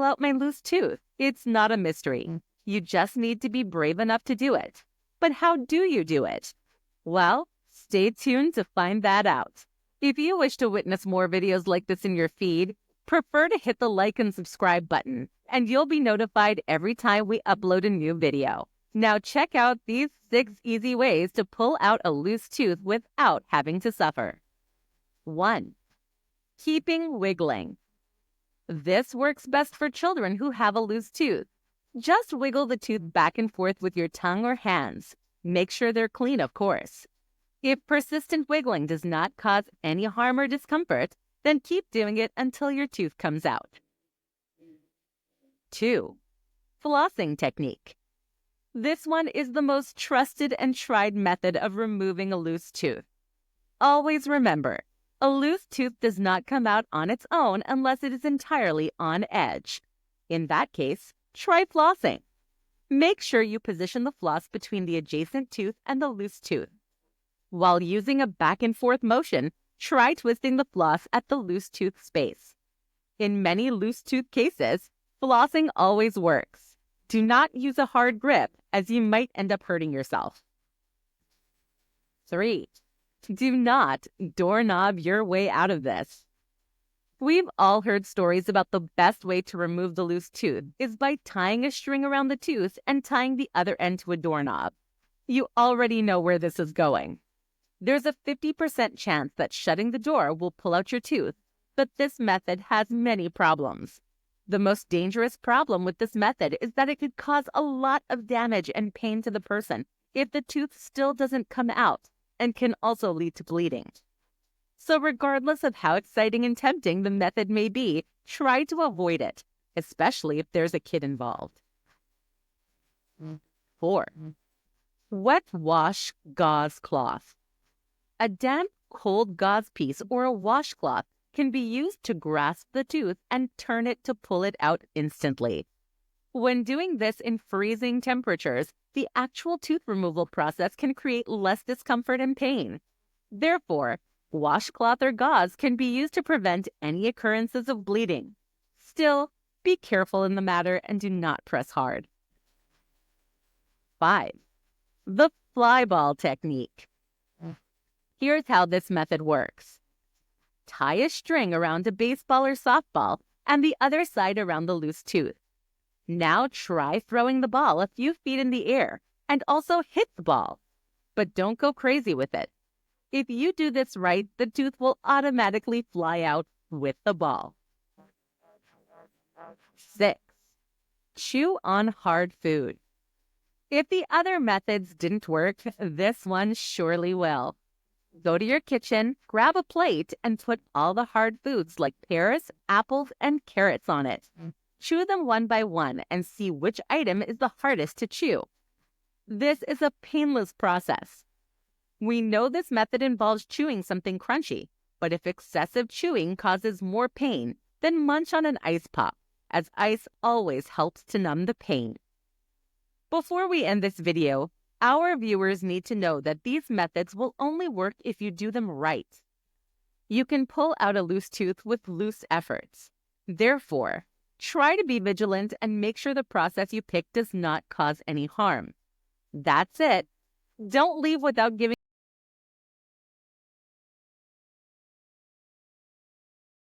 pull out my loose tooth. It's not a mystery. You just need to be brave enough to do it. But how do you do it? Well, stay tuned to find that out. If you wish to witness more videos like this in your feed, prefer to hit the like and subscribe button, and you'll be notified every time we upload a new video. Now check out these 6 easy ways to pull out a loose tooth without having to suffer. 1. Keeping wiggling. This works best for children who have a loose tooth. Just wiggle the tooth back and forth with your tongue or hands. Make sure they're clean, of course. If persistent wiggling does not cause any harm or discomfort, then keep doing it until your tooth comes out. 2. Flossing technique. This one is the most trusted and tried method of removing a loose tooth. Always remember, a loose tooth does not come out on its own unless it is entirely on edge. In that case, try flossing. Make sure you position the floss between the adjacent tooth and the loose tooth. While using a back and forth motion, try twisting the floss at the loose tooth space. In many loose tooth cases, flossing always works. Do not use a hard grip, as you might end up hurting yourself. 3. Do not doorknob your way out of this. We've all heard stories about the best way to remove the loose tooth is by tying a string around the tooth and tying the other end to a doorknob. You already know where this is going. There's a 50% chance that shutting the door will pull out your tooth, but this method has many problems. The most dangerous problem with this method is that it could cause a lot of damage and pain to the person if the tooth still doesn't come out, and can also lead to bleeding. So regardless of how exciting and tempting the method may be, try to avoid it, especially if there's a kid involved. 4. Wet wash gauze cloth. A damp, cold gauze piece or a washcloth can be used to grasp the tooth and turn it to pull it out instantly. When doing this in freezing temperatures, the actual tooth removal process can create less discomfort and pain. Therefore, washcloth or gauze can be used to prevent any occurrences of bleeding. Still, be careful in the matter and do not press hard. 5. The fly ball technique. Here's how this method works. Tie a string around a baseball or softball and the other side around the loose tooth. Now try throwing the ball a few feet in the air and also hit the ball. But don't go crazy with it. If you do this right, the tooth will automatically fly out with the ball. 6. Chew on hard food. If the other methods didn't work, this one surely will. Go to your kitchen, grab a plate, and put all the hard foods like pears, apples, and carrots on it. Chew them one by one and see which item is the hardest to chew. This is a painless process. We know this method involves chewing something crunchy, but if excessive chewing causes more pain, then munch on an ice pop, as ice always helps to numb the pain. Before we end this video, our viewers need to know that these methods will only work if you do them right. You can pull out a loose tooth with loose efforts. Therefore, try to be vigilant and make sure the process you pick does not cause any harm. That's it. Don't leave without giving